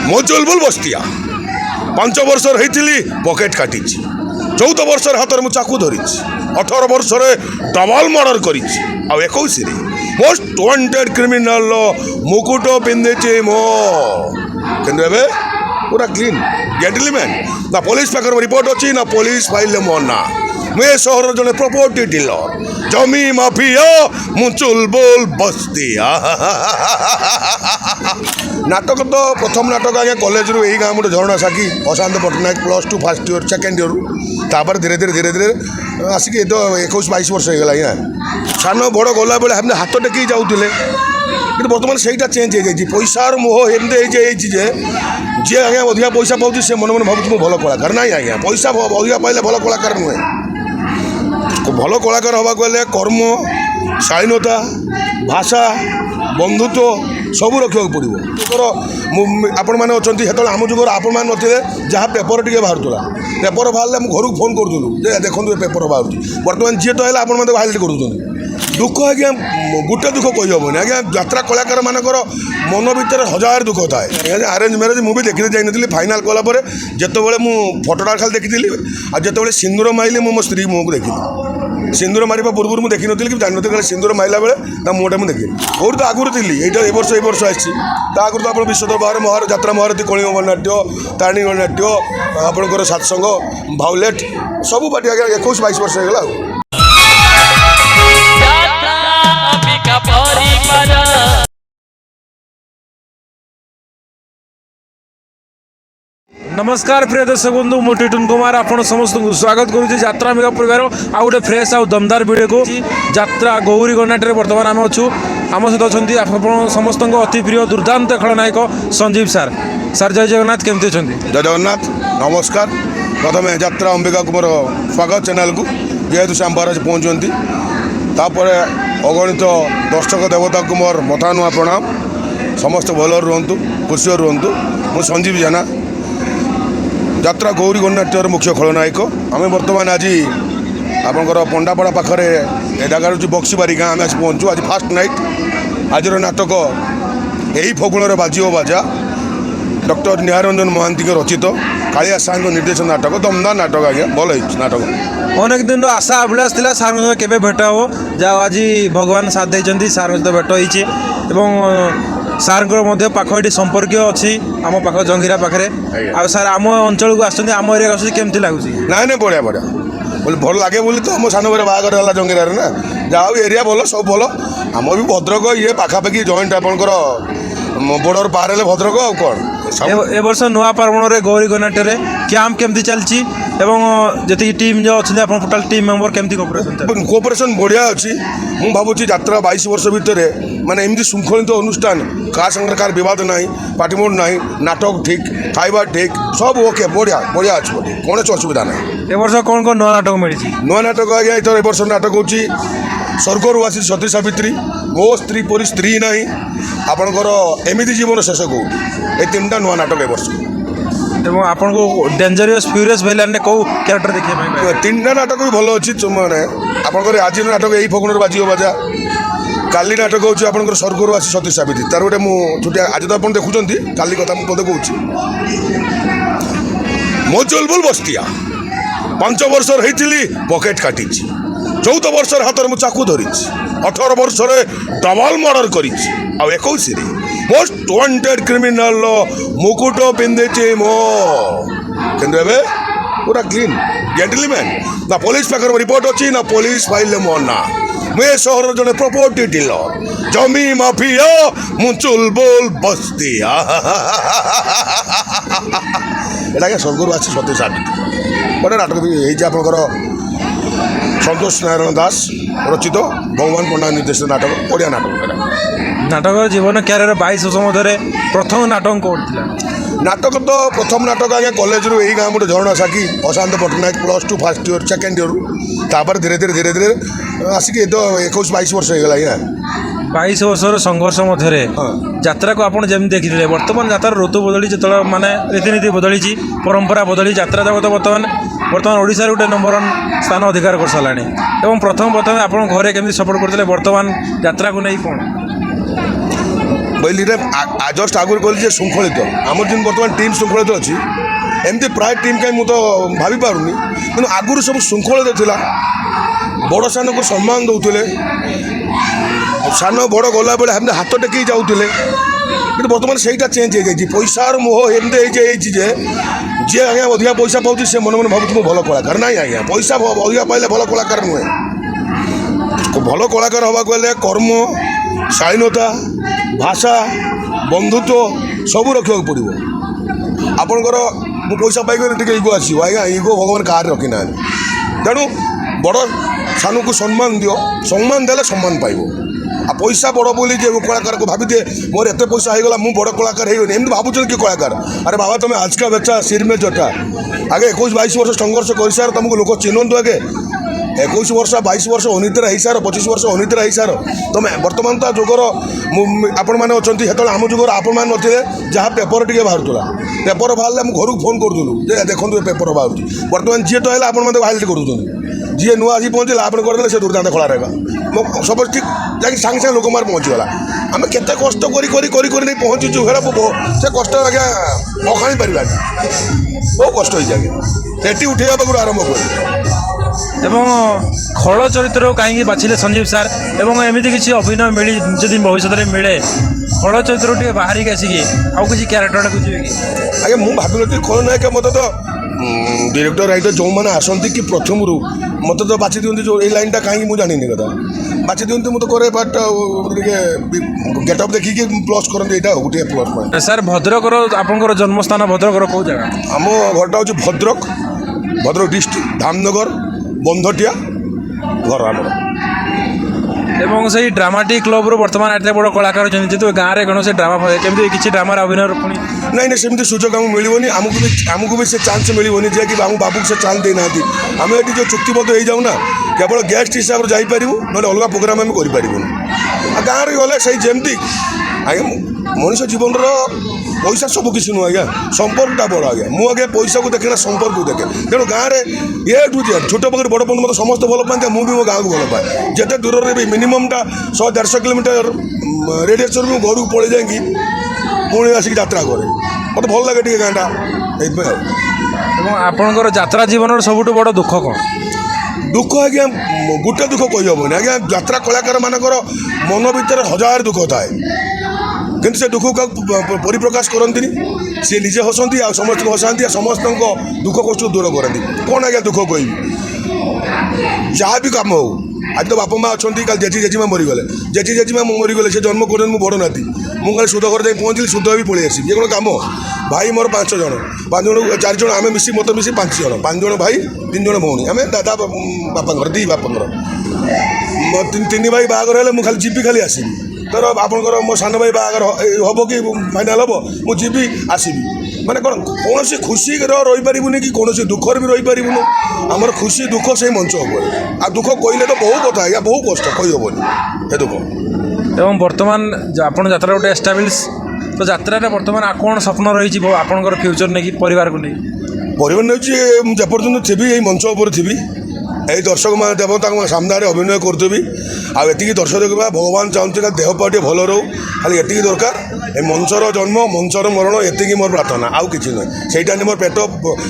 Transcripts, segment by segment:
मो चुलबुल बस्तिया 5 वर्ष रही पकेट काटी 14 वर्ष हाथ में चाकू धरी 18 वर्ष डबल मर्डर कर 21 मोस्ट वांटेड क्रिमिनाल मुकुट पिंधे मो कि पूरा क्लीन जेंटलमैन ना पुलिस पाखर रिपोर्ट अच्छी ना पुलिस फाइल मो ना मुझे सहर जड़े प्रॉपर्टी डीलर जमी माफिया मु चुलबुल बस्तिया नाटक तो प्रथम नाटक आगे कॉलेज रू यही गाँव गोटे झरणा साखी Ashant Pattanaik +2 first year second year तापर धीरे धीरे आसिक तो 21-22 वर्ष हो गला सान बड़ गला बेले हम हाथ टेक जाऊे कि बर्तमान से चेंज हो जाए पैसार मोह एमती जी आज्ञा अधिका पैसा पाँच से मन मन भावुँ भल कलाकार ना आज्ञा पैसा अधिका पाइले भल कलाकार नुहे भल कलाकार हवा गले कर्म शालीनता भाषा बंधुत्व सबू रखा पड़ो आपण मैंने अच्छा से आम जुगर आपण मैंने नथिले जहाँ पेपर टे बाहर पेपर बाहर घर को फोन करूँ देखो पेपर बाहर बर्तमान जी तो है आप हाईलाइट कर दुख आज्ञा गोटे दुख कही हेनी आज्ञा यात्रा कलाकार मानकर मन भितर 1000 दुख थाए आरेंज मैरेज मुझे देखते जाइनी फाइनाल कलापर जिते मुझे फटोटा खाली देखी आते सिंदूर माइली मो स्त्री मुँह को देखी सिंदूर मारिबा पूर्व मुझे देखी नी कि जानते कि सिंदूर माइला बेले मुँहटा मुझे देखी कौट तो आगुरी थी ये वर्ष आसी आगुरी तो आप विश्व दरबार जात्रा महारथी कलिंग गणनाट्य तारिणी गणनाट्य आपंकर सत्संग भाउलेट सबू पार्टी आगे 21-22 वर्ष होगा। नमस्कार प्रिय दर्शक बंधु मु टिटुन कुमार आपण समस्त स्वागत करुँच यात्रा मेगा परिवार आउ गोटे फ्रेश आउ दमदार वीडियो को यात्रा गौरी गणनाट्य बर्तमान आम अच्छू आम सहित अच्छा आप समस्त अति प्रिय दुर्दांत खलनायक संजीव सार सार जय जगन्नाथ केमती अच्छा जय जगन्नाथ नमस्कार प्रथम यात्रा अंबिका कुमार स्वागत चैनल को जेहेतु से आम आज पहुँचती तापर अगणित दर्शक देवता को मोर मतानुआ प्रणाम समस्त भल रुहतु खुशी रुहतु मु संजीव जेना यात्रा गौरी गणनाट्यर मुख्य खलनायक आम बर्तमान आज आपंकर पंडापड़ा पाखे जगार हूँ बक्सीबारी गाँ आम आसी पहुँचू आज फास्ट नाइट आज नाटक यही फगुण बाजिओ बाजा डॉक्टर निहारंजन महांती रचित कालिया सार निर्देशन नाटक दमदार नाटक आज्ञा भल नाटक अनेक दिन आशा अभिलाष था सार केवे भेट हो जहाँ आज भगवान साथ देते सार सहित भेट होती सार पाखी संपर्क अच्छी आम पाख जंगीरा पाखे आ सार आम अंचल को आसम एरिया आस केमती लगुच ना ना बढ़िया बढ़िया बोले भल लगे बोली तो मो सान भाई बाहर है जंगीरा ना जहाँ एरिया भल सब भल आम भी भद्रक ये पाखापाखि जॉइंट आपंकर बॉर्डर पार है भद्रक आ कौन ए वर्ष नुआ पार्वण में गौरी गणनाट्य कैंप केमती चलती जी टीम जो अच्छे टोटाल टीम मेंबर केमती कोऑपरेशन बढ़िया अच्छी मु भावुँ यात्रा 22 वर्ष भितर माने एमती श्रृंखलित अनुष्ठान क्या संगे कार विवाद ना पार्टीमोड ना नाटक ठीक खाइबा ठीक सब ओके बढ़िया बढ़िया अच्छे कौन असुविधा ना ए वर्ष कौन कौन नुआ नाटक मिली नुआ नाटक आज्ञा इधर वर्ष नाटक हूँ स्वर्गर आसी सती सावित्री मो स्त्री परी स्त्री ना आपणकर एमती जीवन शेष कौटी ये 3टा नुआ नाटक ए वर्ष आपन को डेंजरियस फ्यूरियस विलेन ने कौ कैरेक्टर देखिए 3टा नाटक भी भल अच्छी मैंने आपंकर आज नाटक यही फगुण बाजिओ बाजा काली नाटक हूँ आपंकर स्वर्गर आसी सती सावित्री तार गोटे मुझे आज तो आप देखुं काली कथा मुझे कहूँ मो चुलबुल बस्तिया 5 वर्ष रही पकेट काटी 14 वर्ष हाथ में चाकू धरी 18 वर्ष डबल मर्डर कर 21 मोस्ट वांटेड क्रिमिनाल मुकुट पिंधे मो कि पूरा क्लीन जेंटलमैन ना पुलिस पाखर रिपोर्ट अच्छी ना पुलिस फाइल मो ना मुझे सहर जड़े प्रॉपर्टी डीलर जमी माफिया मु चुलबुल बस्तिया ये स्वर्गर आसी सती सावित्री गोटे नाटक भी आपंकर संतोष नारायण दास रचित भगवान पंडा निर्देशित नाटक बढ़िया नाटक नाटक जीवन क्यारियर 22 वर्ष मध्य प्रथम नाटक कौन नाटक तो प्रथम नाटक आज्ञा कॉलेज रू यही गाँव गोटे झरणा साखी Ashant Pattanaik +2 first year second year तापर धीरे धीरे आसिक तो 21-22 वर्ष हो गला 22 वर्षर संघर्ष मध्य यात्रा को आपड़ जमी देखिए बर्तमान यात्रा ऋतु बदली जो माने रीतिनीति बदली परंपरा बदली यात्रा जगत बर्तमान ओडिशा गोटे नंबर 1 स्थान अधिकार कर सारा एवं प्रथम आप घरे केमी सपोर्ट करते बर्तमान यात्रा को नहीं कौन କହିଲି ଜଷ୍ଟ ଆଗରୁ କହିଲି ଯେ ଶୃଙ୍ଖଳିତ ଆମର ଯେମିତି ବର୍ତ୍ତମାନ ଟିମ୍ ଶୃଙ୍ଖଳିତ ଅଛି ଏମିତି ପ୍ରାୟ ଟିମ୍ କାହିଁ ମୁଁ ତ ଭାବିପାରୁନି କିନ୍ତୁ ଆଗରୁ ସବୁ ଶୃଙ୍ଖଳିତ ଥିଲା ବଡ଼ ସାନକୁ ସମ୍ମାନ ଦେଉଥିଲେ ସାନ ବଡ଼ ଗଲାବେଳେ ଏମିତି ହାତ ଟେକି ଯାଉଥିଲେ କିନ୍ତୁ ବର୍ତ୍ତମାନ ସେଇଟା ଚେଞ୍ଜ ହେଇଯାଇଛି ପଇସାର ମୋହ ଏମିତି ହେଇଛି ଯେ ଯିଏ ଆଜ୍ଞା ଅଧିକା ପଇସା ପାଉଛି ସେ ମନେ ମନେ ଭାବୁଛି ମୁଁ ଭଲ କଳାକାର ନାହିଁ ଆଜ୍ଞା ପଇସା ଅଧିକା ପାଇଲେ ଭଲ କଳାକାର ନୁହେଁ ଭଲ କଳାକାର ହେବାକୁ ହେଲେ କର୍ମ ଶାଳୀନତା ଭାଷା ବନ୍ଧୁତ୍ୱ ସବୁ ରଖିବାକୁ ପଡ଼ିବ ଆପଣଙ୍କର ମୁଁ ପଇସା ପାଇଗଲେ ଟିକେ ଇଗୋ ଆସିବ ଆଜ୍ଞା ଇଗୋ ଭଗବାନ କାହାରେ ରଖିନାହାନ୍ତି ତେଣୁ ବଡ଼ ସାନକୁ ସମ୍ମାନ ଦିଅ ସମ୍ମାନ ଦେଲେ ସମ୍ମାନ ପାଇବ ଆଉ ପଇସା ବଡ଼ ବୋଲି ଯେ କଳାକାରକୁ ଭାବିଦିଏ ମୋର ଏତେ ପଇସା ହେଇଗଲା ମୁଁ ବଡ଼ କଳାକାର ହେଇଗଲି ଏମିତି ଭାବୁଛନ୍ତି କି କଳାକାର ଆରେ ବାବା ତୁମେ ଆଜକା ବେଚା ସିର ମେ ଜଟା ଆগে 21-22 ବର୍ଷ ସଂଘର୍ଷ କରିସାର ତୁମକୁ ଲୋକ ଚିହ୍ନନ୍ତୁ ଆଗେ 21 ବର୍ଷ 22 ବର୍ଷ ଅନୀତିରେ ହେଇସାର 25 ବର୍ଷ ଅନୀତିରେ ହେଇସାର ତୁମେ ବର୍ତ୍ତମାନ ତ ଯୁଗର ଆପଣମାନେ ଅଛନ୍ତି ସେତେବେଳେ ଆମ ଯୁଗର ଆପଣମାନେ ନଥିଲେ ଯାହା ପେପର ଟିକେ ବାହାରୁଥିଲା ପେପର ବାହାରିଲେ ଆମେ ଘରକୁ ଫୋନ୍ କରୁଥିଲୁ ଯେ ଦେଖନ୍ତୁ ଏ ପେପର ବାହାରୁଛି ବର୍ତ୍ତମାନ ଯିଏ ତ ହେଲେ ଆପଣମାନେ ଭାଇରାଲ୍ କରୁଛନ୍ତି ଯିଏ ନୂଆ ଆସି ପହଞ୍ଚିଲା ଆପଣ କରିଦେଲେ ସେ ଦୁର୍ଦାନ୍ତ ଖଳା ରହିବା ସବୁ ଠିକ୍ ଯାଇକି ସାଙ୍ଗେ ସାଙ୍ଗେ ଲୋକମାନେ ପହଞ୍ଚିଗଲା ଆମେ କେତେ କଷ୍ଟ କରି କରି କରି କରି ନେଇ ପହଞ୍ଚିଛୁ ହେରା ସେ କଷ୍ଟ ଆଜ୍ଞା ଅଖାଣି ପାରିବାନି ବହୁତ କଷ୍ଟ ହେଇଛି ଆଜ୍ଞା ସେଠି ଉଠେଇବା ପାଖରୁ ଆରମ୍ଭ କରି এবং খଳ ଚରିତ୍ରକୁ କାହିଁକି ବାଛିଲେ ସଞ୍ଜୀବ ସାର୍ ଏବଂ ଏମିତି କିଛି ଅଭିନୟ ମିଳି ଯଦି ଭବିଷ୍ୟତରେ ମିଳେ ଖଳ ଚରିତ୍ରକୁ ଟିକେ ବାହାରିକି ଆସିକି ଆଉ କିଛି କ୍ୟାରେକ୍ଟରଟା ବୁଝିବେ କି ଆଜ୍ଞା ମୁଁ ଭାବିନଥିଲି ଖଳନାୟକ ମୋତେ ତ ଡିରେକ୍ଟର ରାଇଟର ଯେଉଁମାନେ ଆସନ୍ତି କି ପ୍ରଥମରୁ ମୋତେ ତ ବାଛି ଦିଅନ୍ତି ଯେଉଁ ଏଇ ଲାଇନ୍ଟା କାହିଁକି ମୁଁ ଜାଣିନି କଥା ବାଛି ଦିଅନ୍ତି ମୁଁ ତ କରେ ବଟ୍ ଟିକେ ଗେଟଅପ୍ ଦେଖିକି ପ୍ଲସ୍ କରନ୍ତି ଏଇଟା ଆଉ ଗୋଟିଏ ପ୍ଲସ୍ ପଏଣ୍ଟ ସାର୍ ଭଦ୍ରକର ଆପଣଙ୍କର ଜନ୍ମସ୍ଥାନ ଭଦ୍ରକର କେଉଁ ଜାଗା ଆମ ଘରଟା ହେଉଛି ଭଦ୍ରକ ଡିଷ୍ଟ୍ରିକ୍ଟ ଧାମନଗର ବନ୍ଧଟିଆ ଘର ଆମର এবং সেই ড্রামাটিক ক্লবর বর্তমান এত বড় কলাকার অনেক যেহেতু গাঁরে কৌশি ড্রামা কেমতি কিছু ড্রামার অভিনয় পুଣି ନାଇଁ ନାଇଁ ସେମିତି ସୁଯୋଗ ଆମକୁ ମିଳିବନି ଆମକୁ ବି ସେ ଚାନ୍ସ ମିଳିବନି ଯିଏକି ଆମ ବାବୁକୁ ସେ ଚାନ୍ସ ଦେଇନାହାନ୍ତି ଆମେ ଏଠି ଯେଉଁ ଚୁକ୍ତିବଦ୍ଧ ହେଇଯାଉ ନା କେବଳ ଗେଷ୍ଟ ହିସାବରେ ଯାଇପାରିବୁ ନହେଲେ ଅଲଗା ପ୍ରୋଗ୍ରାମ୍ ଆମେ କରିପାରିବୁନି ଆଉ ଗାଁରେ ଗଲେ ସେଇ ଯେମିତି ଆଜ୍ଞା ମଣିଷ ଜୀବନର ପଇସା ସବୁ କିଛି ନୁହଁ ଆଜ୍ଞା ସମ୍ପର୍କଟା ବଡ଼ ଆଜ୍ଞା ମୁଁ ଆଜ୍ଞା ପଇସାକୁ ଦେଖେ ନା ସମ୍ପର୍କକୁ ଦେଖେ ତେଣୁ ଗାଁରେ ଏଠୁ ଛୋଟ ପାଖରେ ବଡ଼ ପର୍ଯ୍ୟନ୍ତ ମୋତେ ସମସ୍ତେ ଭଲ ପାଆନ୍ତି ମୁଁ ବି ମୋ ଗାଁକୁ ଭଲ ପାଏ ଯେତେ ଦୂରରେ ବି ମିନିମମ୍ଟା 100-150 କିଲୋମିଟର ରେଡ଼ିଏସରୁ ମୁଁ ଘରକୁ ପଳେଇ ଯାଇକି ପୁଣି ଆସିକି ଯାତ୍ରା କରେ ମୋତେ ଭଲ ଲାଗେ ଟିକେ ଗାଁଟା ଏଇଥିପାଇଁ ଆଉ এবং ଆପଣଙ୍କର ଯାତ୍ରା ଜୀବନର ସବୁଠୁ ବଡ଼ ଦୁଃଖ କ'ଣ ଦୁଃଖ ଆଜ୍ଞା ଗୋଟେ ଦୁଃଖ କହିହେବନି ଆଜ୍ଞା ଯାତ୍ରା କଳାକାରମାନଙ୍କର ମନ ଭିତରେ ହଜାର ଦୁଃଖ ଥାଏ କିନ୍ତୁ ସେ ଦୁଃଖକୁ ପରିପ୍ରକାଶ କରନ୍ତିନି ସିଏ ନିଜେ ହସନ୍ତି ଆଉ ସମସ୍ତଙ୍କୁ ହସାନ୍ତି ଆଉ ସମସ୍ତଙ୍କ ଦୁଃଖ କଷ୍ଟକୁ ଦୂର କରନ୍ତି କ'ଣ ଆଜ୍ଞା ଦୁଃଖ କହିବି ଯାହା ବି କାମ ହଉ ଆଜି ତ ବାପା ମା ଅଛନ୍ତି କାଲି ଜେଜେମା ମରିଗଲେ ଜେଜେମା ମରିଗଲେ ସେ ଜନ୍ମ କରିଛନ୍ତି ମୁଁ ବଡ଼ ନାତି ମୁଁ କାଲି ସୁଧ ଘରେ ଯାଇ ପହଞ୍ଚିଲି ସୁଧ ବି ପଳେଇ ଆସିବି ଇଏ କ'ଣ କାମ ଭାଇ ମୋର 5 ଜଣ 4 ଜଣ ଆମେ ମିଶି ମୋତେ ମିଶି 5 ଜଣ 5 ଜଣ ଭାଇ 3 ଜଣ ଭଉଣୀ ଆମେ ଦାଦା ବାପାଙ୍କର 2 ବାପାଙ୍କର 3 ଭାଇ ବାହାଘର ହେଲେ ମୁଁ ଖାଲି ଯିବି ଖାଲି ଆସିବି ଧର ଆପଣଙ୍କର ମୋ ସାନ ଭାଇ ବାହାଘର ହେବ କି ଫାଇନାଲ୍ ହେବ ମୁଁ ଯିବି ଆସିବି ମାନେ କ'ଣ କୌଣସି ଖୁସିର ରହିପାରିବୁନି କି କୌଣସି ଦୁଃଖରେ ବି ରହିପାରିବୁନି ଆମର ଖୁସି ଦୁଃଖ ସେଇ ମଞ୍ଚ ଉପରେ ଆଉ ଦୁଃଖ କହିଲେ ତ ବହୁ କଥା ଆଜ୍ଞା ବହୁ କଷ୍ଟ କହିହେବନି ଏ ଦୁଃଖ এবং বর্তমান ଆପଣ ଯାତ୍ରା ଗୋଟେ ଏଷ୍ଟାବ୍ଲିଶ ତ ଯାତ୍ରାରେ ବର୍ତ୍ତମାନ କ'ଣ ସ୍ୱପ୍ନ ରହିଛି ଆପଣଙ୍କର ଫ୍ୟୁଚର ନେଇକି ପରିବାରକୁ ନେଇ ପରିବାର ନେଉଛି ମୁଁ ଯେପର୍ଯ୍ୟନ୍ତ ଥିବି ଏଇ ମଞ୍ଚ ଉପରେ ଥିବି এই দর্শক মানে দেবতাଙ୍କ ସାମ୍ନାରେ ଅଭିନୟ କରୁଥିବି ଆଉ ଏତିକି ଦର୍ଶକ ଦେଖିବା ଭଗବାନ ଚାହୁଁଛି ନା ଦେହ ପା ଟିକେ ଭଲ ରହୁ ଖାଲି ଏତିକି ଦରକାର ଏ ମଞ୍ଚର ଜନ୍ମ ମଞ୍ଚର ମରଣ ଏତିକି ମୋର ପ୍ରାର୍ଥନା ଆଉ କିଛି ନୁହେଁ ସେଇଟା ହିଁ ମୋର ପେଟ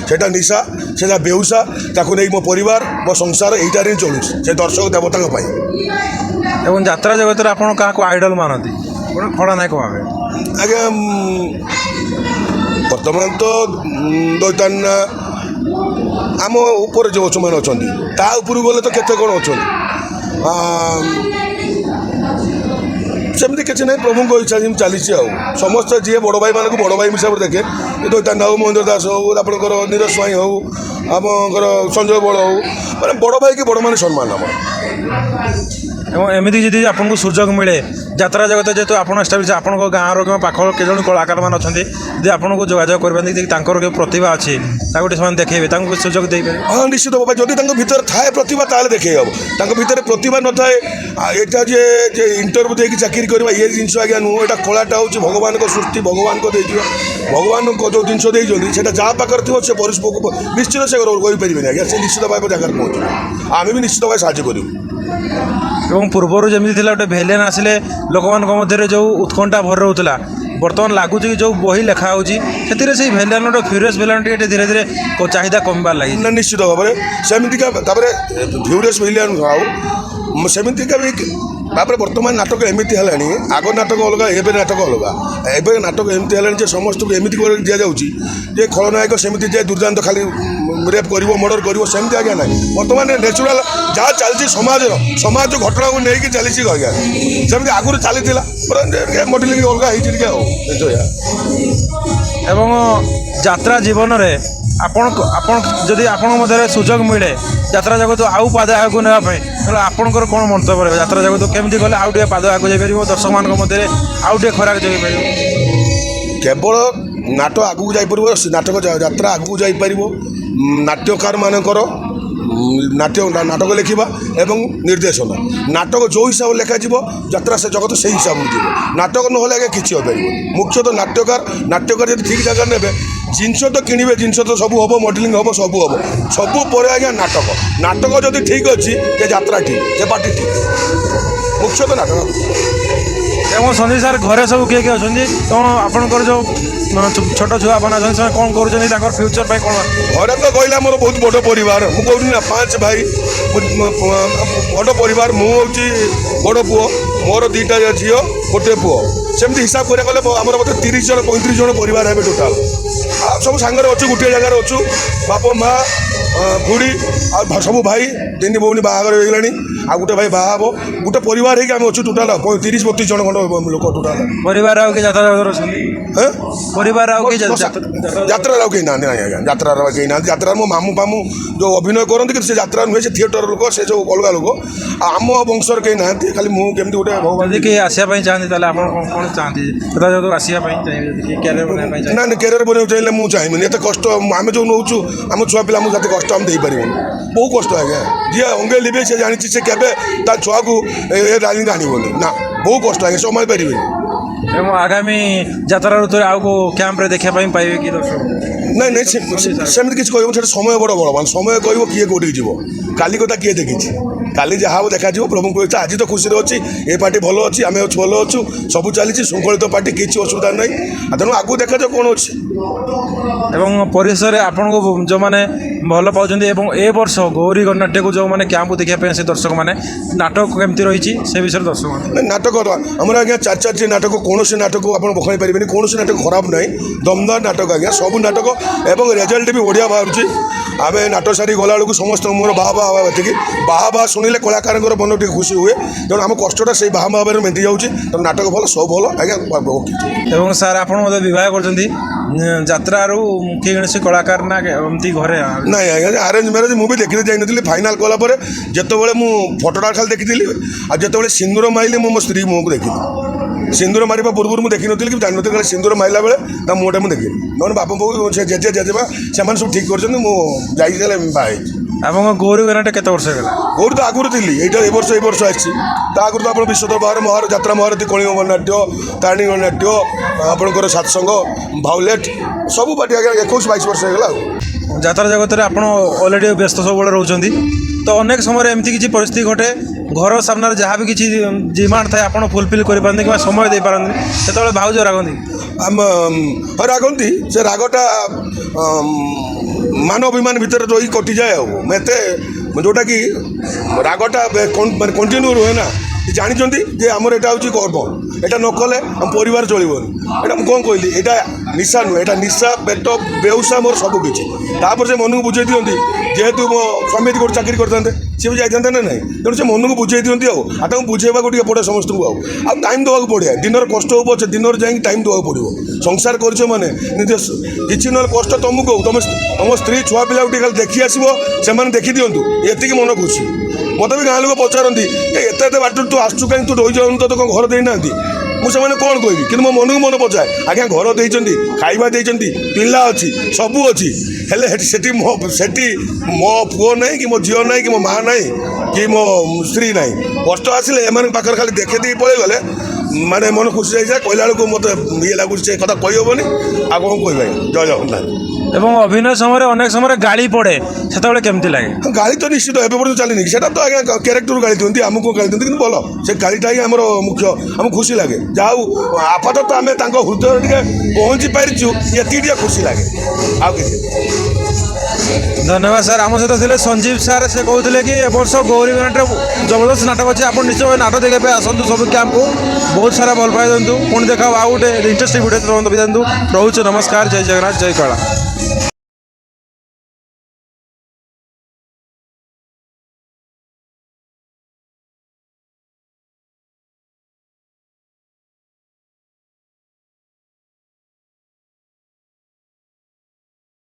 ସେଇଟା ନିଶା ସେଇଟା ବେଉସା ତାକୁ ନେଇ ମୋ ପରିବାର ମୋ ସଂସାର ଏଇଟାରେ ହିଁ ଚଳୁଛି ସେ ଦର୍ଶକ ଦେବତାଙ୍କ ପାଇଁ এবং ଯାତ୍ରା ଜଗତରେ ଆପଣ କାହାକୁ ଆଇଡଲ ମାନନ୍ତି ଆପଣ ଖଳନାୟକ ଭାବେ ଆଜ୍ଞା ବର୍ତ୍ତମାନ ତ ଦୈତାନ୍ୟ ଆମ ଉପରେ ଯେଉଁମାନେ ଅଛନ୍ତି ତା ଉପରକୁ ଗଲେ ତ କେତେ କ'ଣ ଅଛନ୍ତି ସେମିତି କିଛି ନାହିଁ ପ୍ରଭୁଙ୍କ ଇଚ୍ଛା ଯେମିତି ଚାଲିଛି ଆଉ ସମସ୍ତେ ଯିଏ ବଡ଼ ଭାଇମାନଙ୍କୁ ବଡ଼ ଭାଇ ହିସାବରେ ଦେଖେ ଦୈତାନ୍ୟ ହେଉ ମହେନ୍ଦ୍ର ଦାସ ହେଉ ଆପଣଙ୍କର ନୀରଜ ସ୍ୱାଇଁ ହେଉ ଆପଣଙ୍କର ସଞ୍ଜୟ ବଳ ହେଉ ମାନେ ବଡ଼ ଭାଇକି ବଡ଼ମାନେ ସମ୍ମାନ ଆମର এবং এমিতি যদি আপনার সুযোগ মিলে যাত্রা জগতে যেহেতু আপনার এস্টাব্লিশ আপনার গাঁর কিংবা পাখ কেজন কলাকার মানে অনেক যদি আপনার যোগাযোগ করবেন তাঁর কেউ প্রতিভা আছে তাকে সে দেখেবে তাকে সুযোগ দেবে ହଁ ନିଶ୍ଚିତ ଭାବେ ଯଦି ତାଙ୍କ ଭିତରେ ଥାଏ ପ୍ରତିଭା ତାହେଲେ ଦେଖେଇ ହେବ ତାଙ୍କ ଭିତରେ ପ୍ରତିଭା ନଥାଏ ଏଇଟା ଯେ ଇଣ୍ଟରଭ୍ୟୁ ଦେଇକି ଚାକିରି କରିବା ଇଏ ଜିନିଷ ଆଜ୍ଞା ନୁହଁ ଏଇଟା କଳାଟା ହେଉଛି ଭଗବାନଙ୍କ ସୃଷ୍ଟି ଭଗବାନଙ୍କ ଦେଇଯିବ ଭଗବାନଙ୍କ ଯେଉଁ ଜିନିଷ ଦେଇଛନ୍ତି ସେଇଟା ଯାହା ପାଖରେ ଥିବ ସେ ନିଶ୍ଚିତ ସେ କରିପାରିବେନି ଆଜ୍ଞା ସେ ନିଶ୍ଚିତ ଭାବେ ଜାଗାରେ ପହଞ୍ଚିବ ଆମେ ବି ନିଶ୍ଚିତ ଭାବେ ସାହାଯ୍ୟ କରିବୁ এবং ପୂର୍ବରୁ ଯେମିତି ଥିଲା ଗୋଟେ ଭେଲିଆନ୍ ଆସିଲେ ଲୋକମାନଙ୍କ ମଧ୍ୟରେ ଯେଉଁ ଉତ୍କଣ୍ଠା ଭରି ରହୁଥିଲା ବର୍ତ୍ତମାନ ଲାଗୁଛି କି ଯେଉଁ ବହି ଲେଖା ହେଉଛି ସେଥିରେ ସେଇ ଭେଲିଆନ୍ର ଫ୍ୟୁରିୟସ୍ ଭେଲିଆନ୍ ଟିକେ ଧୀରେ ଧୀରେ ଚାହିଦା କମିବାର ଲାଗିଛି। ନା ନିଶ୍ଚିତ ଭାବରେ ସେମିତିକା ତାପରେ ଫ୍ୟୁରିୟସ୍ ଭିଲିଆନ୍ ଆଉ ସେମିତିକା ବି ତାପରେ ବର୍ତ୍ତମାନ ନାଟକ ଏମିତି ହେଲାଣି ଆଗ ନାଟକ ଅଲଗା ଏବେ ନାଟକ ଅଲଗା। ଏବେ ନାଟକ ଏମିତି ହେଲାଣି ଯେ ସମସ୍ତଙ୍କୁ ଏମିତି କରି ଦିଆଯାଉଛି ଯେ ଖଳନାୟକ ସେମିତି ଯେ ଦୁର୍ଦାନ୍ତ ଖାଲି ରେପ୍ କରିବ ମର୍ଡର କରିବ ସେମିତି ଆଜ୍ଞା ନାହିଁ। ବର୍ତ୍ତମାନ ନ୍ୟାଚୁରାଲ ଯାହା ଚାଲିଛି ସମାଜ ଘଟଣାକୁ ନେଇକି ଚାଲିଛି ଆଜ୍ଞା ସେମିତି ଆଗରୁ ଚାଲିଥିଲା ମଡେଲିଂ ଅଲଗା ହେଇଛି ଟିକେ ଆଉ ଏବଂ ଯାତ୍ରା ଜୀବନରେ ଆପଣ ଯଦି ଆପଣଙ୍କ ମଧ୍ୟରେ ସୁଯୋଗ ମିଳେ ଯାତ୍ରା ଜଗତ ଆଉ ପାଦ ଆଗକୁ ନେବା ପାଇଁ ତାହେଲେ ଆପଣଙ୍କର କ'ଣ ମନ୍ତବ୍ୟ ରହିବ? ଯାତ୍ରା ଜଗତ କେମିତି ଗଲେ ଆଉ ଟିକେ ପାଦ ଆଗକୁ ଯାଇପାରିବ, ଦର୍ଶକମାନଙ୍କ ମଧ୍ୟରେ ଆଉ ଟିକେ ଖରାପ ଯାଇପାରିବ? କେବଳ ନାଟ ଆଗକୁ ଯାଇପାରିବ, ନାଟକ ଯାତ୍ରା ଆଗକୁ ଯାଇପାରିବ ନାଟ୍ୟକାରମାନଙ୍କର ନାଟକ ଲେଖିବା ଏବଂ ନିର୍ଦ୍ଦେଶନା। ନାଟକ ଯେଉଁ ହିସାବରେ ଲେଖାଯିବ ଯାତ୍ରା ସେ ଜଗତ ସେଇ ହିସାବରେ ଯିବ। ନାଟକ ନହେଲେ ଆଜ୍ଞା କିଛି ହୋଇପାରିବନି। ମୁଖ୍ୟତଃ ନାଟ୍ୟକାର ଯଦି ଠିକ୍ ଜାଗାରେ ନେବେ ଜିନିଷ ତ କିଣିବେ, ଜିନିଷ ତ ସବୁ ହେବ, ମଡେଲିଂ ହେବ, ସବୁ ହେବ, ସବୁ ପରେ ଆଜ୍ଞା ନାଟକ ଯଦି ଠିକ୍ ଅଛି ଯେ ଯାତ୍ରା ଠିକ୍, ଯେ ପାର୍ଟି ଠିକ୍, ମୁଖ୍ୟତଃ ନାଟକ। ଏବଂ ସଞ୍ଜୟ ସାର୍ ଘରେ ସବୁ କିଏ କିଏ ଅଛନ୍ତି? କ'ଣ ଆପଣଙ୍କର ଯେଉଁ ଛୋଟ ଛୁଆମାନେ ଅଛନ୍ତି ସେମାନେ କ'ଣ କରୁଛନ୍ତି, ତାଙ୍କର ଫ୍ୟୁଚର ପାଇଁ କ'ଣ? ଘରେ ତ କହିଲା ମୋର ବହୁତ ବଡ଼ ପରିବାର, ମୁଁ କହୁଥିଲି ନା 5 ଭାଇ, ବଡ଼ ପରିବାର। ମୁଁ ହେଉଛି ବଡ଼ ପୁଅ, ମୋର 2ଟା ଝିଅ, 1 ପୁଅ। ସେମିତି ହିସାବ କରିବାକୁ ଗଲେ ଆମର ବୋଧେ 30 ଜଣ 35 ଜଣ ପରିବାର ହେବେ ଟୋଟାଲ। ଆଉ ସବୁ ସାଙ୍ଗରେ ଅଛୁ, ଗୋଟିଏ ଜାଗାରେ ଅଛୁ, ବାପା ମା ଖୁଡ଼ି ଆଉ ସବୁ ଭାଇ, 3 ଭଉଣୀ ବାହାଘର ହେଇଗଲାଣି, ଆଉ ଗୋଟେ ଭାଇ ବାହା ହେବ। ଗୋଟେ ପରିବାର ହେଇକି ଆମେ ଅଛୁ ଟୋଟାଲ 30-32 ଜଣ ଖଣ୍ଡ ଲୋକ ଟୋଟାଲ। ପରିବାର ଆଉ କିଏ ଯାତ୍ରା ଜଗତରେ ଅଛନ୍ତି? ପରିବାର ଆଉ କିଏ ଯାତ୍ରାରେ ଆଉ କେହି ନାହାନ୍ତି? ନାହିଁ ଆଜ୍ଞା, ଯାତ୍ରାର ଆଉ କେହି ନାହାନ୍ତି। ଯାତ୍ରାରେ ମୋ ମାମୁଁ ଯେଉଁ ଅଭିନୟ କରନ୍ତି କିନ୍ତୁ ସେ ଯାତ୍ରା ନୁହେଁ, ସେ ଥିଏଟର ଲୋକ, ସେ ସବୁ ଅଲଗା ଲୋକ। ଆଉ ଆମ ବଂଶର କେହି ନାହାନ୍ତି, ଖାଲି ମୁଁ କେମିତି ଗୋଟେ ଭଗବାନ। ଯଦି କେହି ଆସିବା ପାଇଁ ଚାହାନ୍ତି ତାହେଲେ ଆପଣ କ'ଣ ଚାହାନ୍ତି? ଯାତ୍ରା ଜଗତକୁ ଆସିବା ପାଇଁ ଚାହିଁବେ, ଯଦି କ୍ୟାରିୟର ବନେଇବା ପାଇଁ ଚାହିଁବେ? ନା କ୍ୟାରିୟର ବନେଇବାକୁ ଚାହିଁଲେ ମୁଁ ଚାହିଁବିନି। ଏତେ କଷ୍ଟ ଆମେ ଯେଉଁ ନେଉଛୁ ଆମ ଛୁଆ ପିଲାଙ୍କୁ ଯାତେ କଷ୍ଟ ଆମେ ଦେଇପାରିବୁନି। ବହୁ କଷ୍ଟ ଆଜ୍ଞା। ଯିଏ ଅଙ୍ଗେ ଲିଭେଇ ସେ ଜାଣିଛି ସେ କେବେ ତା ଛୁଆକୁ ଏ ରାଜନୀତି ଆଣିବନି ନା। ବହୁ କଷ୍ଟ ଆଜ୍ଞା, ସମ୍ଭାଳି ପାରିବେନି। ଏବଂ ଆଗାମୀ ଯାତ୍ରା ଋତୁରେ ଆଉ କେଉଁ କ୍ୟାମ୍ପରେ ଦେଖିବା ପାଇଁ ପାଇବେ କି ଦର୍ଶକ? ନାଇଁ ସେମିତି କିଛି କହିବ, ସେଟା ସମୟ ବଡ଼ ବଳବାନ। ସମୟ କହିବ କିଏ କେଉଁଠିକି ଯିବ। କାଲି କଥା କିଏ ଦେଖିଛି? କାଲି ଯାହା ହେବ ଦେଖାଯିବ। ପ୍ରଭୁଙ୍କୁ ଇଚ୍ଛା ଆଜି ତ ଖୁସିରେ ଅଛି, ଏ ପାର୍ଟି ଭଲ ଅଛି, ଆମେ ଭଲ ଅଛୁ, ସବୁ ଚାଲିଛି ଶୃଙ୍ଖଳିତ ପାର୍ଟି, କିଛି ଅସୁବିଧା ନାହିଁ। ତେଣୁ ଆଗକୁ ଦେଖାଯାଉ କ'ଣ ଅଛି। ଏବଂ ପରିସରରେ ଆପଣଙ୍କୁ ଯେଉଁମାନେ ଭଲ ପାଉଛନ୍ତି ଏବଂ ଏ ବର୍ଷ ଗୌରୀ ଗଣନାଟ୍ୟକୁ ଯେଉଁମାନେ କ୍ୟାମ୍ପକୁ ଦେଖିବା ପାଇଁ ସେ ଦର୍ଶକମାନେ, ନାଟକ କେମିତି ରହିଛି ସେ ବିଷୟରେ ଦର୍ଶକମାନେ? ନାଟକ ଆମର ଆଜ୍ଞା 4 ନାଟକ, କୌଣସି ନାଟକ ଆପଣ ବଖାଇ ପାରିବେନି, କୌଣସି ନାଟକ ଖରାପ ନାହିଁ, ଦମଦାର ନାଟକ ଆଜ୍ଞା, ସବୁ ନାଟକ। ଏବଂ ରେଜଲ୍ଟ ବି ବଢ଼ିଆ ବାହାରୁଛି। ଆମେ ନାଟକ ସାରି ଗଲାବେଳକୁ ସମସ୍ତଙ୍କ ମୋର ବାହା ଏତିକି ବାହା ଶୁଣିଲେ କଳାକାରଙ୍କର ମନ ଟିକେ ଖୁସି ହୁଏ। ତେଣୁ ଆମ କଷ୍ଟଟା ସେଇ ବାହା ଭାବରେ ମେଣ୍ଟି ଯାଉଛି। ତେଣୁ ନାଟକ ଭଲ, ସବୁ ଭଲ ଆଜ୍ଞା। ଏବଂ ସାର୍ ଆପଣ ମଧ୍ୟ ବିବାହ କରୁଛନ୍ତି, ଯାତ୍ରାରୁ କିଏ କୌଣସି କଳାକାର ନା ଏମିତି ଘରେ? ନାଇଁ ଆଜ୍ଞା, ଆରେଞ୍ଜ ମ୍ୟାରେଜ ମୁଁ ବି ଦେଖିତେ ଯାଇନଥିଲି। ଫାଇନାଲ କଲା ପରେ ଯେତେବେଳେ ମୁଁ ଫଟୋଟା ଖାଲି ଦେଖିଥିଲି, ଆଉ ଯେତେବେଳେ ସିନ୍ଦୁର ମାଇଲି ମୁଁ ମୋ ସ୍ତ୍ରୀ ମୁହଁକୁ ଦେଖିଲି। ସିନ୍ଦୁର ମାରିବା ପୂର୍ବରୁ ମୁଁ ଦେଖିନଥିଲି କି ଜାଣିନଥିଲି, କାଳେ ସିନ୍ଦୁର ମାରିଲା ବେଳେ ତା ମୁହଁଟା ମୁଁ ଦେଖିଲି। ନହେଲେ ବାପା ବୋଉ ସେ ଜେଜେମା ସେମାନେ ସବୁ ଠିକ୍ କରିଛନ୍ତି। ମୁଁ ଯାଇକି ତାହେଲେ ବାହା ହେଇଛି। ଆପଣଙ୍କ ଗୌରୀ ଗଣନାଟ୍ୟ କେତେ ବର୍ଷ ହେଇଗଲା? ଗୌରୀ ତ ଆଗରୁ ଥିଲି, ଏଇଟା ଏ ବର୍ଷ ଆସିଛି। ତା ଆଗରୁ ତ ଆପଣ ବିଶ୍ୱଦରବାର ଯାତ୍ରା ମହାରଥୀ, କଳିଙ୍ଗ ଗଣନାଟ୍ୟ, ତାରିଣୀ ଗଣନାଟ୍ୟ, ଆପଣଙ୍କର ସାତସଙ୍ଗ, ଭାଉଲେଟ୍, ସବୁ ପାର୍ଟି ଆଜ୍ଞା 21-22 ବର୍ଷ ହେଇଗଲା। ଆଉ ଯାତ୍ରା ଜଗତରେ ଆପଣ ଅଲରେଡ଼ି ବ୍ୟସ୍ତ ସବୁବେଳେ ରହୁଛନ୍ତି, ତ ଅନେକ ସମୟରେ ଏମିତି କିଛି ପରିସ୍ଥିତି ଘଟେ ଘର ସାମ୍ନାରେ ଯାହା ବି କିଛି ଡିମାଣ୍ଡ ଥାଏ ଆପଣ ଫୁଲଫିଲ୍ କରିପାରନ୍ତି କିମ୍ବା ସମୟ ଦେଇପାରନ୍ତି, ସେତେବେଳେ ଭାଉଜ ରାଗନ୍ତି? ରାଗନ୍ତି। ସେ ରାଗଟା ମାନ ଅଭିମାନ ଭିତରେ ରହି କଟିଯାଏ। ଆଉ ଏତେ ଯେଉଁଟାକି ରାଗଟା ମାନେ କଣ୍ଟିନ୍ୟୁ ରୁହେ ନା। ଜାଣିଛନ୍ତି ଯେ ଆମର ଏଇଟା ହେଉଛି କର୍ମ, ଏଇଟା ନ କଲେ ଆମ ପରିବାର ଚଳିବନି। ଏଇଟା ମୁଁ କ'ଣ କହିଲି, ଏଇଟା ନିଶା ନୁହେଁ, ଏଇଟା ନିଶା, ପେଟ, ବେଉସା ମୋର ସବୁ କିଛି। ତାପରେ ସେ ମନକୁ ବୁଝେଇ ଦିଅନ୍ତି, ଯେହେତୁ ମୋ ସ୍ୱାମୀ ଗୋଟେ ଚାକିରି କରିଥାନ୍ତେ ସିଏ ବି ଯାଇଥାନ୍ତେ ନା ନାହିଁ। ତେଣୁ ସେ ମନକୁ ବୁଝେଇ ଦିଅନ୍ତି। ଆଉ ତାଙ୍କୁ ବୁଝେଇବାକୁ ଟିକେ ପଡ଼େ ସମସ୍ତଙ୍କୁ। ଆଉ ଟାଇମ୍ ଦେବାକୁ ପଡ଼େ। ଦିନର କଷ୍ଟ ହଉ ପଛେ ଦିନରେ ଯାଇକି ଟାଇମ୍ ଦେବାକୁ ପଡ଼ିବ। ସଂସାର କରିଛ ମାନେ ନିଜ କିଛି ନହେଲେ କଷ୍ଟ ତୁମକୁ ହଉ, ତମ ସ୍ତ୍ରୀ ଛୁଆ ପିଲାକୁ ଟିକେ ଖାଲି ଦେଖି ଆସିବ, ସେମାନେ ଦେଖିଦିଅନ୍ତୁ, ଏତିକି ମନ ଖୁସି। ମୋତେ ବି ଗାଁ ଲୋକ ପଚାରନ୍ତି ଏତେ ବାଟରୁ ତୁ ଆସୁଛୁ କାହିଁକି, ତୁ ରହିଯାଉନୁ, ତୋତେ କ'ଣ ଘର ଦେଇନାହାନ୍ତି? ମୁଁ ସେମାନେ କ'ଣ କହିବି, କିନ୍ତୁ ମୋ ମନକୁ ମନ ପଚାଏ। ଆଜ୍ଞା ଘର ଦେଇଛନ୍ତି, ଖାଇବା ଦେଇଛନ୍ତି, ପିଲା ଅଛି, ସବୁ ଅଛି, ହେଲେ ସେଠି ମୋ ପୁଅ ନାହିଁ କି ମୋ ଝିଅ ନାହିଁ କି ମୋ ମା ନାହିଁ କି ମୋ ସ୍ତ୍ରୀ ନାହିଁ। କଷ୍ଟ ଆସିଲେ ଏମାନଙ୍କ ପାଖରେ ଖାଲି ଦେଖେଇ ଦେଇକି ପଳେଇଗଲେ ମାନେ ମନ ଖୁସି ହେଇଯାଏ କହିଲା ବେଳକୁ ମୋତେ ଇଏ ଲାଗୁଛି ସେ କଥା କହିହେବନି ଆଉ କ'ଣ କହିବା ଜୟ ଜଗନ୍ନାଥ। ଏବଂ ଅଭିନୟ ସମୟରେ ଅନେକ ସମୟରେ ଗାଳି ପଡ଼େ ସେତେବେଳେ କେମିତି ଲାଗେ? ଗାଳି ତ ନିଶ୍ଚିତ ଏବେ ପର୍ଯ୍ୟନ୍ତ ଚାଲିନି ସେଟା ତ ଆଜ୍ଞା କ୍ୟାରେକ୍ଟରରୁ ଗାଳି ଦିଅନ୍ତି ଆମକୁ ଗାଳି ଦିଅନ୍ତି କିନ୍ତୁ ଭଲ ସେ ଗାଳିଟା ହିଁ ଆମର ମୁଖ୍ୟ ଆମକୁ ଖୁସି ଲାଗେ ଯାହା ହଉ ଆପାତତଃ ଆମେ ତାଙ୍କ ହୃଦୟରେ ଟିକେ ପହଞ୍ଚି ପାରିଛୁ ଏତିକି ଟିକେ ଖୁସି ଲାଗେ ଆଉ କିଛି। ଧନ୍ୟବାଦ ସାର୍। ଆମ ସହିତ ଥିଲେ ସଞ୍ଜୀବ ସାର୍। ସେ କହୁଥିଲେ କି ଏ ବର୍ଷ ଗୌରୀଗଣାଟରେ ଜବରଦସ୍ତ ନାଟକ ଅଛି, ଆପଣ ନିଶ୍ଚୟ ନାଟକ ଦେଖିବା ପାଇଁ ଆସନ୍ତୁ ସବୁ କ୍ୟାମ୍ପକୁ। ବହୁତ ସାରା ଭଲ ପାଇ ଦିଅନ୍ତୁ। ପୁଣି ଦେଖା ଆଉ ଗୋଟେ ଇଣ୍ଟରେଷ୍ଟିଂ ଭିଡ଼ିଓ ଦିଅନ୍ତୁ। ରହୁଛୁ, ନମସ୍କାର, ଜୟ ଜଗନ୍ନାଥ, ଜୟ କଳା।